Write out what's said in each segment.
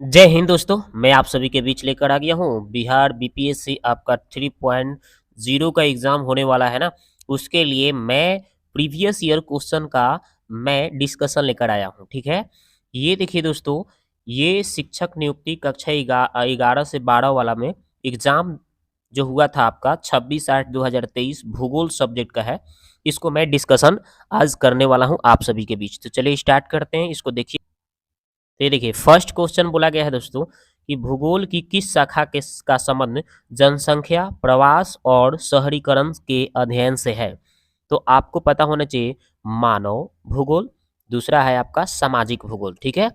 जय हिंद दोस्तों, मैं आप सभी के बीच लेकर आ गया हूँ बिहार बीपीएससी आपका 3.0 का एग्जाम होने वाला है ना। उसके लिए मैं प्रीवियस ईयर क्वेश्चन का मैं डिस्कशन लेकर आया हूँ। ठीक है, ये देखिए दोस्तों, ये शिक्षक नियुक्ति कक्षा 11 से 12 वाला में एग्जाम जो हुआ था आपका 26/8/2023 भूगोल सब्जेक्ट का है। इसको मैं डिस्कशन आज करने वाला हूँ आप सभी के बीच। तो चलिए स्टार्ट करते हैं, इसको देखिए। तो ये देखिए, फर्स्ट क्वेश्चन बोला गया है दोस्तों कि भूगोल की किस शाखा के का संबंध जनसंख्या, प्रवास और शहरीकरण के अध्ययन से है। तो आपको पता होना चाहिए मानव भूगोल, दूसरा है आपका सामाजिक भूगोल। ठीक है,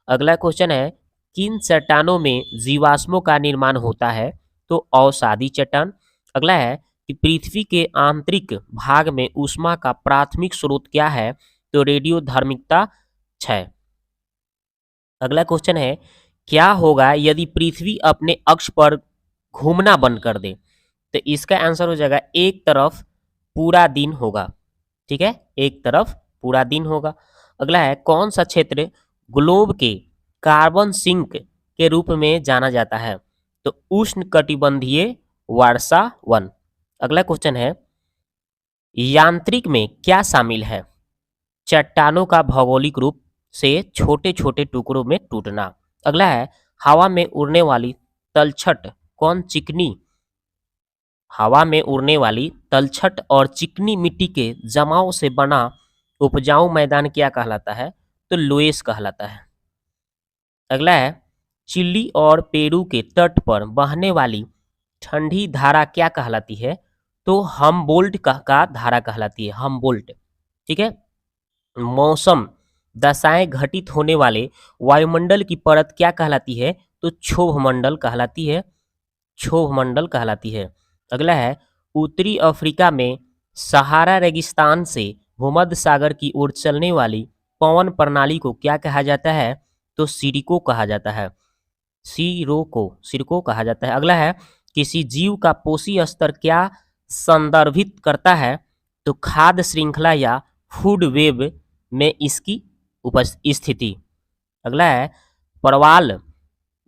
अगला क्वेश्चन है किन चट्टानों में जीवाश्मों का निर्माण होता है। तो अवसादी चट्टान। अगला है कि पृथ्वी के आंतरिक भाग में ऊष्मा का प्राथमिक स्रोत क्या है। तो रेडियोधर्मिता क्षय। अगला क्वेश्चन है क्या होगा यदि पृथ्वी अपने अक्ष पर घूमना बंद कर दे। तो इसका आंसर हो जाएगा एक तरफ पूरा दिन होगा। ठीक है, एक तरफ पूरा दिन होगा। अगला है कौन सा क्षेत्र ग्लोब के कार्बन सिंक के रूप में जाना जाता है। तो उष्ण कटिबंधीय वर्षा वन। अगला क्वेश्चन है यांत्रिक में क्या शामिल है। चट्टानों का भौगोलिक रूप से छोटे छोटे टुकड़ों में टूटना। अगला है हवा में उड़ने वाली तलछट कौन चिकनी हवा में उड़ने वाली तलछट और चिकनी मिट्टी के जमाव से बना उपजाऊ मैदान क्या कहलाता है। तो लोएस कहलाता है। अगला है चिली और पेरू के तट पर बहने वाली ठंडी धारा क्या कहलाती है। तो हमबोल्ट का धारा कहलाती है, हमबोल्ट। ठीक है, मौसम दशाएं घटित होने वाले वायुमंडल की परत क्या कहलाती है। तो क्षोभ मंडल कहलाती है, क्षोभ मंडल कहलाती है। अगला है उत्तरी अफ्रीका में सहारा रेगिस्तान से भूमध्य सागर की ओर चलने वाली पवन प्रणाली को क्या कहा जाता है। तो सिरको कहा जाता है, सिरको कहा जाता है। अगला है किसी जीव का पोषी स्तर क्या संदर्भित करता है। तो खाद्य श्रृंखला या फूड वेब में इसकी स्थिति। अगला है परवाल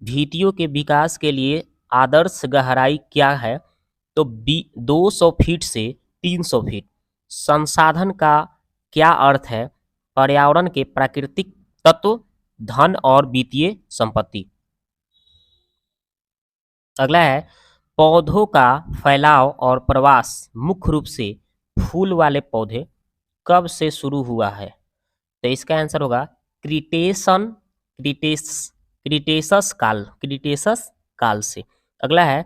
भीतियों के विकास के लिए आदर्श गहराई क्या है। तो 200 फीट से 300 फीट। संसाधन का क्या अर्थ है। पर्यावरण के प्राकृतिक तत्व, धन और वित्तीय संपत्ति। अगला है पौधों का फैलाव और प्रवास मुख्य रूप से फूल वाले पौधे कब से शुरू हुआ है। तो इसका आंसर होगा क्रिटेशन क्रिटेशस काल से। अगला है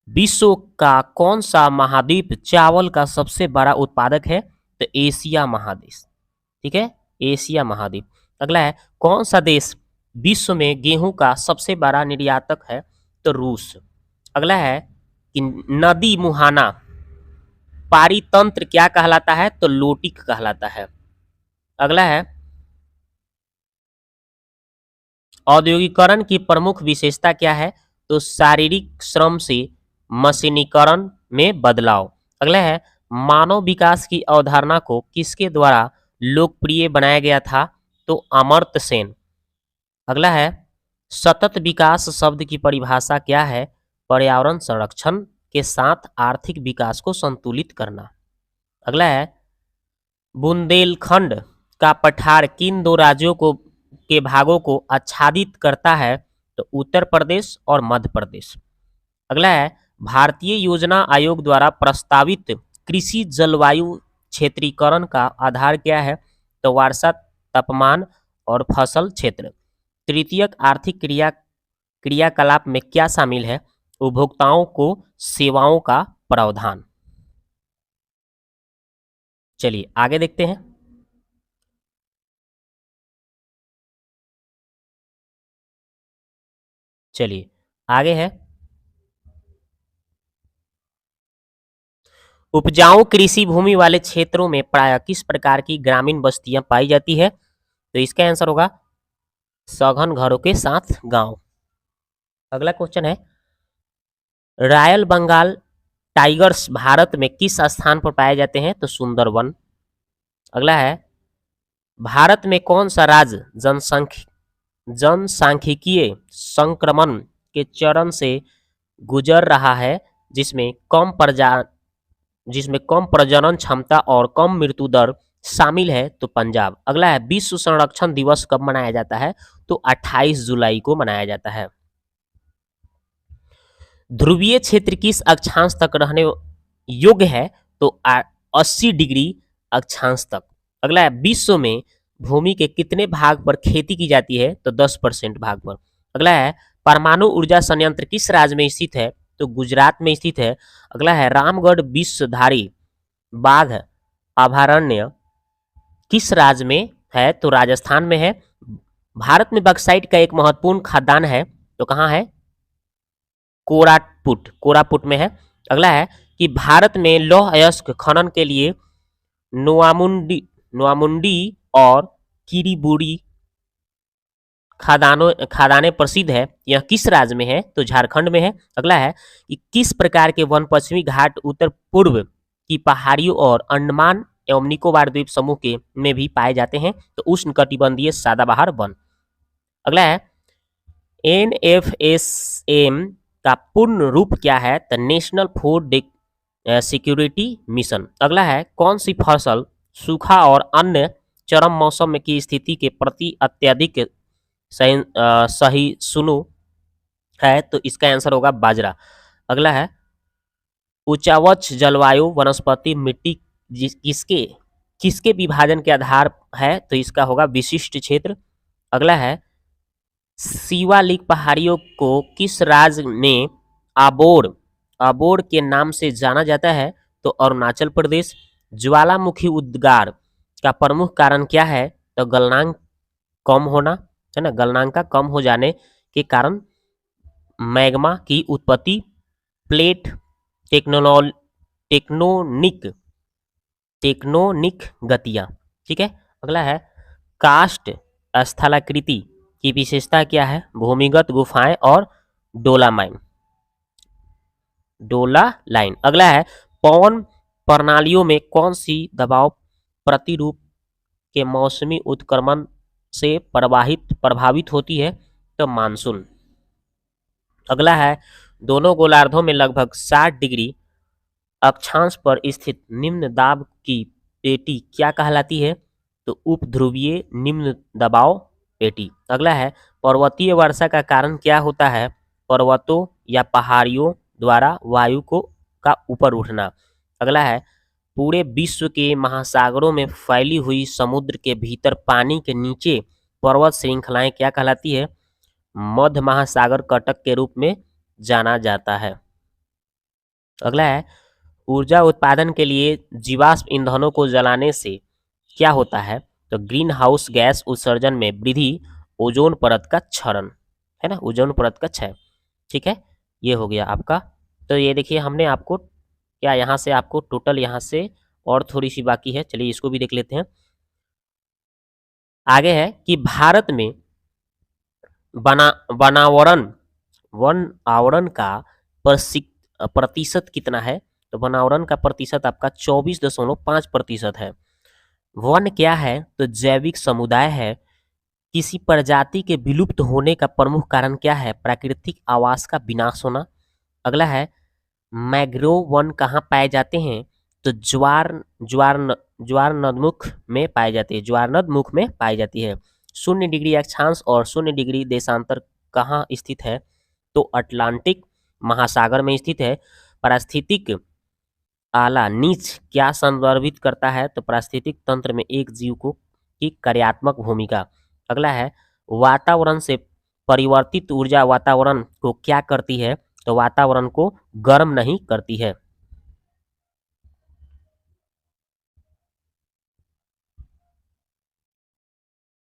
विश्व का कौन सा महाद्वीप चावल का सबसे बड़ा उत्पादक है। तो एशिया महादेश। ठीक है, एशिया महाद्वीप। अगला है कौन सा देश विश्व में गेहूं का सबसे बड़ा निर्यातक है। तो रूस। अगला है कि नदी मुहाना पारितंत्र क्या कहलाता है। तो लोटिक कहलाता है। अगला है औद्योगिकरण की प्रमुख विशेषता क्या है। तो शारीरिक श्रम से मशीनीकरण में बदलाव। अगला है मानव विकास की अवधारणा को किसके द्वारा लोकप्रिय बनाया गया था। तो अमर्त्य सेन। अगला है सतत विकास शब्द की परिभाषा क्या है। पर्यावरण संरक्षण के साथ आर्थिक विकास को संतुलित करना। अगला है बुंदेलखंड का पठार किन दो राज्यों को के भागों को आच्छादित करता है। तो उत्तर प्रदेश और मध्य प्रदेश। अगला है भारतीय योजना आयोग द्वारा प्रस्तावित कृषि जलवायु क्षेत्रीकरण का आधार क्या है। तो वर्षा, तापमान और फसल क्षेत्र। तृतीयक आर्थिक क्रियाकलाप में क्या शामिल है। उपभोक्ताओं को सेवाओं का प्रावधान। चलिए आगे देखते हैं। चलिए आगे है उपजाऊ कृषि भूमि वाले क्षेत्रों में प्रायः किस प्रकार की ग्रामीण बस्तियां पाई जाती है। तो इसका आंसर होगा सघन घरों के साथ गांव। अगला क्वेश्चन है रॉयल बंगाल टाइगर्स भारत में किस स्थान पर पाए जाते हैं। तो सुंदरवन। अगला है भारत में कौन सा राज्य जनसांख्यिकीय संक्रमण के चरण से गुजर रहा है, जिसमें कम प्रजनन क्षमता और कम मृत्यु दर शामिल है, तो पंजाब। अगला है, विश्व संरक्षण दिवस कब मनाया जाता है? तो 28 जुलाई को मनाया जाता है। ध्रुवीय क्षेत्र किस अक्षांश तक रहने योग्य है? तो 80 डिग्री अक्षांश तक। अगला है, विश्व में भूमि के कितने भाग पर खेती की जाती है? तो 10% भाग पर। अगला है, परमाणु ऊर्जा संयंत्र किस राज्य में स्थित है? तो गुजरात में स्थित है। अगला है, रामगढ़ विश्वधारी बाघ अभयारण्य किस राज्य में है? तो राजस्थान में है। भारत में बक्साइट का एक महत्वपूर्ण खदान है, तो कहाँ है? कोरापुट में है। अगला है कि भारत में लौह अयस्क खनन के लिए नोआमुंडी और किरीबुरी खदानें प्रसिद्ध है। यह किस राज्य में है? तो झारखंड में है। अगला है कि किस प्रकार के वन पश्चिमी घाट उत्तर पूर्व की पहाड़ियों और अंडमान एवं निकोबार द्वीप समूह के में भी पाए जाते हैं? तो उष्णकटिबंधीय सदाबहार वन। अगला है, NFSM का पूर्ण रूप क्या है? तो नेशनल फूड सिक्योरिटी मिशन। अगला है, कौन सी फसल सूखा और अन्य चरम मौसम की स्थिति के प्रति अत्यधिक सहिष्णु है? तो इसका आंसर होगा बाजरा। अगला है, उच्चावच जलवायु वनस्पति मिट्टी किसके किसके विभाजन के आधार है? तो इसका होगा विशिष्ट क्षेत्र। अगला है, शिवालिक पहाड़ियों को किस राज्य में आबोर के नाम से जाना जाता है? तो अरुणाचल प्रदेश। ज्वालामुखी उद्गार का प्रमुख कारण क्या है? तो गलनांक कम होना, है ना। गलनांक का कम हो जाने के कारण मैग्मा की उत्पत्ति, प्लेट टेक्नोनिक गतियां। ठीक है। अगला है, कास्ट स्थलाकृति की विशेषता क्या है? भूमिगत गुफाएं और डोला लाइन। अगला है, पवन प्रणालियों में कौन सी दबाव प्रतिरूप के मौसमी उत्क्रमण से प्रभावित होती है? तो मानसून। अगला है, दोनों गोलार्धों में लगभग 60 डिग्री अक्षांश पर स्थित निम्न दाब की पेटी क्या कहलाती है? तो उपध्रुवीय निम्न दबाव पेटी। अगला है, पर्वतीय वर्षा का कारण क्या होता है? पर्वतों या पहाड़ियों द्वारा वायु का ऊपर उठना। अगला है, पूरे विश्व के महासागरों में फैली हुई समुद्र के भीतर पानी के नीचे पर्वत श्रृंखलाएं क्या कहलाती है? मध्य महासागर कटक के रूप में जाना जाता है। अगला है, ऊर्जा उत्पादन के लिए जीवाश्म ईंधनों को जलाने से क्या होता है? तो ग्रीन हाउस गैस उत्सर्जन में वृद्धि, ओजोन परत का क्षरण, है ना, ओजोन परत का क्षय। ठीक है, ये हो गया आपका। तो ये देखिए, हमने आपको क्या यहाँ से आपको टोटल यहाँ से और थोड़ी सी बाकी है, चलिए इसको भी देख लेते हैं। आगे है कि भारत में वन आवरण का प्रतिशत कितना है? तो वन आवरण का प्रतिशत आपका 24.5% है। वन क्या है? तो जैविक समुदाय है। किसी प्रजाति के विलुप्त होने का प्रमुख कारण क्या है? प्राकृतिक आवास का विनाश होना। अगला है, मैंग्रोव वन कहाँ पाए जाते हैं? तो ज्वार नदमुख में पाए जाते हैं, ज्वार नदमुख में पाई जाती है। 0 डिग्री अक्षांश और 0 डिग्री देशांतर कहाँ स्थित है? तो अटलांटिक महासागर में स्थित है। पारिस्थितिक आला नीच क्या संदर्भित करता है? तो पारिस्थितिक तंत्र में एक जीव की कार्यात्मक भूमिका। अगला है, वातावरण से परिवर्तित ऊर्जा वातावरण को क्या करती है? तो वातावरण को गर्म नहीं करती है।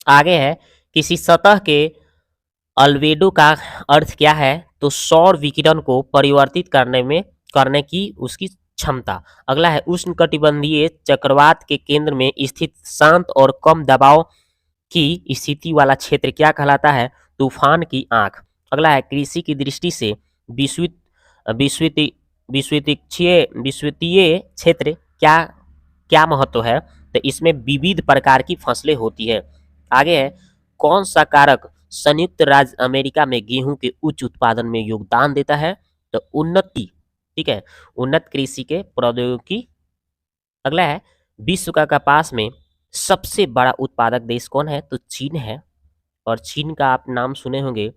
आगे है, किसी सतह के अल्बेडो का अर्थ क्या है? तो सौर विकिरण को परिवर्तित करने की उसकी क्षमता। अगला है, उष्णकटिबंधीय चक्रवात के केंद्र में स्थित शांत और कम दबाव की स्थिति वाला क्षेत्र क्या कहलाता है? तूफान की आंख। अगला है, कृषि की दृष्टि से विश्ववित्तीय क्षेत्र क्या क्या महत्व है? तो इसमें विविध प्रकार की फसलें होती है। आगे है, कौन सा कारक संयुक्त राज्य अमेरिका में गेहूं के उच्च उत्पादन में योगदान देता है। तो उन्नति, ठीक है, उन्नत कृषि के प्रौद्योगिकी। अगला है, विश्व का कपास में सबसे बड़ा उत्पादक देश कौन है? तो चीन है। और चीन का आप नाम सुने होंगे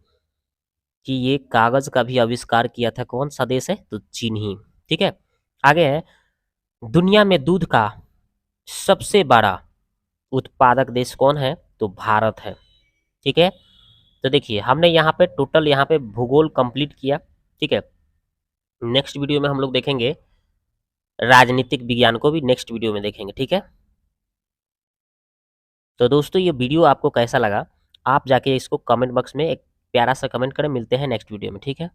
कि ये कागज का भी आविष्कार किया था। कौन सा देश है? तो चीन ही। ठीक है, आगे है, दुनिया में दूध का सबसे बड़ा उत्पादक देश कौन है? तो भारत है। ठीक है, तो देखिए हमने यहाँ पे टोटल यहाँ पे भूगोल कंप्लीट किया। ठीक है, नेक्स्ट वीडियो में हम लोग देखेंगे राजनीतिक विज्ञान को भी, नेक्स्ट वीडियो में देखेंगे। ठीक है, तो दोस्तों ये वीडियो आपको कैसा लगा, आप जाके इसको कमेंट बॉक्स में एक प्यारा सा कमेंट करें। मिलते हैं नेक्स्ट वीडियो में। ठीक है।